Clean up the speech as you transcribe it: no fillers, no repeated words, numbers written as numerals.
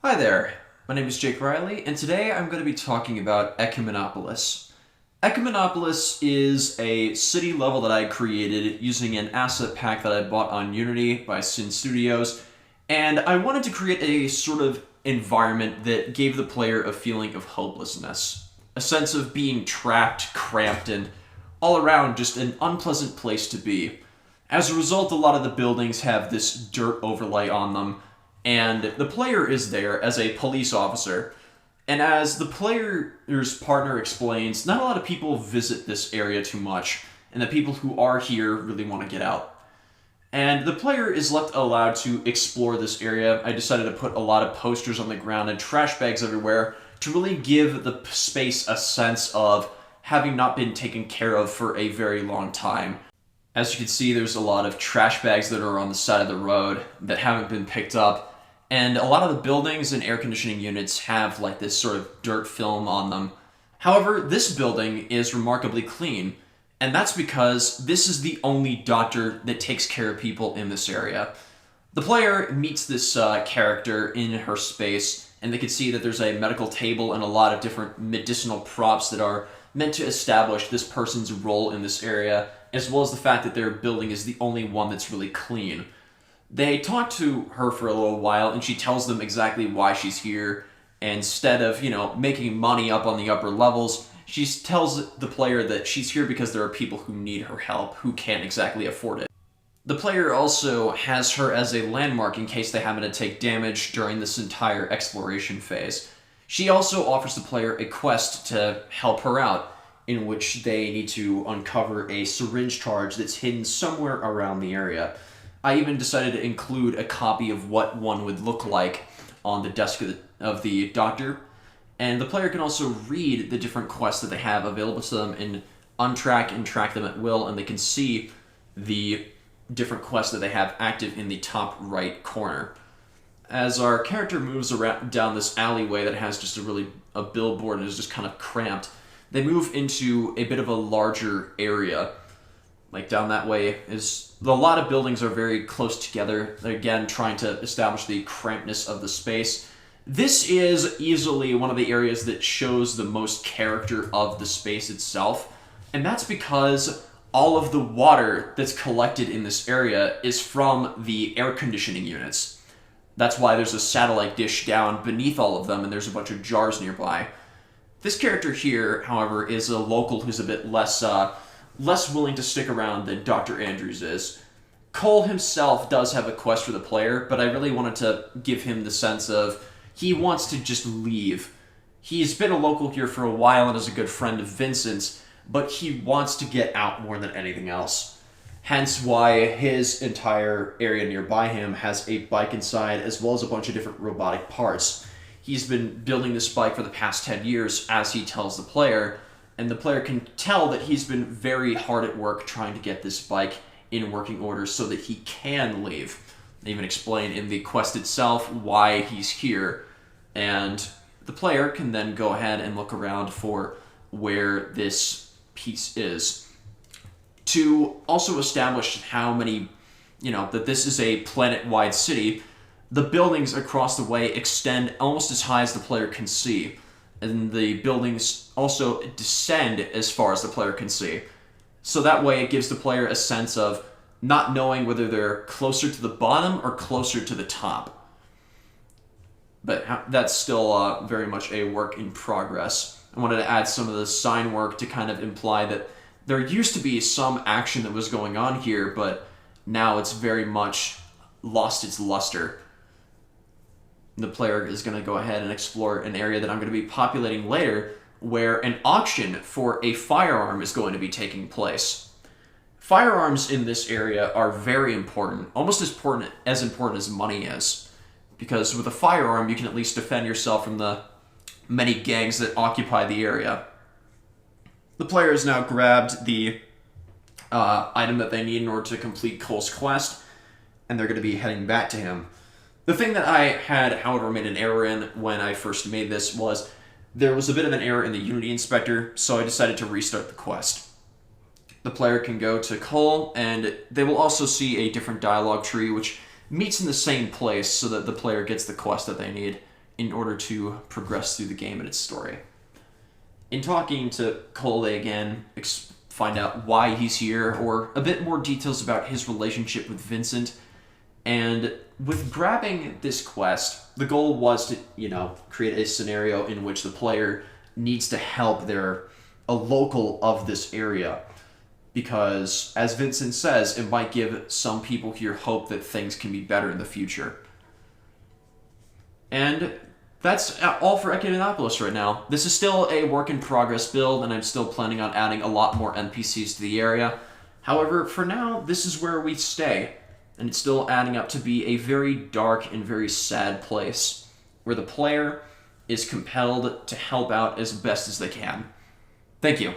Hi there, my name is Jake Riley, and today I'm going to be talking about Ecuminopolis. Ecuminopolis is a city level that I created using an asset pack that I bought on Unity by Sin Studios, and I wanted to create a sort of environment that gave the player a feeling of hopelessness, a sense of being trapped, cramped, and all around just an unpleasant place to be. As a result, a lot of the buildings have this dirt overlay on them, and the player is there as a police officer. And as the player's partner explains, not a lot of people visit this area too much, and the people who are here really want to get out. And the player is left allowed to explore this area. I decided to put a lot of posters on the ground and trash bags everywhere to really give the space a sense of having not been taken care of for a very long time. As you can see, there's a lot of trash bags that are on the side of the road that haven't been picked up. And a lot of the buildings and air conditioning units have like this sort of dirt film on them. However, this building is remarkably clean, and that's because this is the only doctor that takes care of people in this area. The player meets this character in her space, and they can see that there's a medical table and a lot of different medicinal props that are meant to establish this person's role in this area, as well as the fact that their building is the only one that's really clean. They talk to her for a little while, and she tells them exactly why she's here. And instead of, making money up on the upper levels, she tells the player that she's here because there are people who need her help, who can't exactly afford it. The player also has her as a landmark in case they happen to take damage during this entire exploration phase. She also offers the player a quest to help her out, in which they need to uncover a syringe charge that's hidden somewhere around the area. I even decided to include a copy of what one would look like on the desk of the doctor, and the player can also read the different quests that they have available to them and untrack and track them at will, and they can see the different quests that they have active in the top right corner. As our character moves around down this alleyway that has just a billboard and is just kind of cramped, they move into a bit of a larger area. Like down that way is a lot of buildings are very close together. They're again trying to establish the crampedness of the space. This is easily one of the areas that shows the most character of the space itself, and that's because all of the water that's collected in this area is from the air conditioning units. That's why there's a satellite dish down beneath all of them, and there's a bunch of jars nearby. This character here, however, is a local who's a bit less willing to stick around than Dr. Andrews is. Cole himself does have a quest for the player, but I really wanted to give him the sense of he wants to just leave. He's been a local here for a while and is a good friend of Vincent's, but he wants to get out more than anything else. Hence why his entire area nearby him has a bike inside, as well as a bunch of different robotic parts. He's been building this bike for the past 10 years, as he tells the player, and the player can tell that he's been very hard at work trying to get this bike in working order so that he can leave. They even explain in the quest itself why he's here, and the player can then go ahead and look around for where this piece is. To also establish how many, that this is a planet-wide city, the buildings across the way extend almost as high as the player can see. And the buildings also descend as far as the player can see. So that way it gives the player a sense of not knowing whether they're closer to the bottom or closer to the top. But that's still very much a work in progress. I wanted to add some of the sign work to kind of imply that there used to be some action that was going on here, but now it's very much lost its luster. The player is going to go ahead and explore an area that I'm going to be populating later, where an auction for a firearm is going to be taking place. Firearms in this area are very important, almost as important as money is, because with a firearm you can at least defend yourself from the many gangs that occupy the area. The player has now grabbed the item that they need in order to complete Cole's quest, and they're going to be heading back to him. The thing that I had, however, made an error in when I first made this was there was a bit of an error in the Unity Inspector, so I decided to restart the quest. The player can go to Cole, and they will also see a different dialogue tree, which meets in the same place so that the player gets the quest that they need. in order to progress through the game and its story. In talking to Cole again, find out why he's here, or a bit more details about his relationship with Vincent. And with grabbing this quest, the goal was to, create a scenario in which the player needs to help a local of this area. Because, as Vincent says, it might give some people here hope that things can be better in the future. And that's all for Ecuminopolis right now. This is still a work in progress build, and I'm still planning on adding a lot more NPCs to the area. However, for now, this is where we stay, and it's still adding up to be a very dark and very sad place, where the player is compelled to help out as best as they can. Thank you.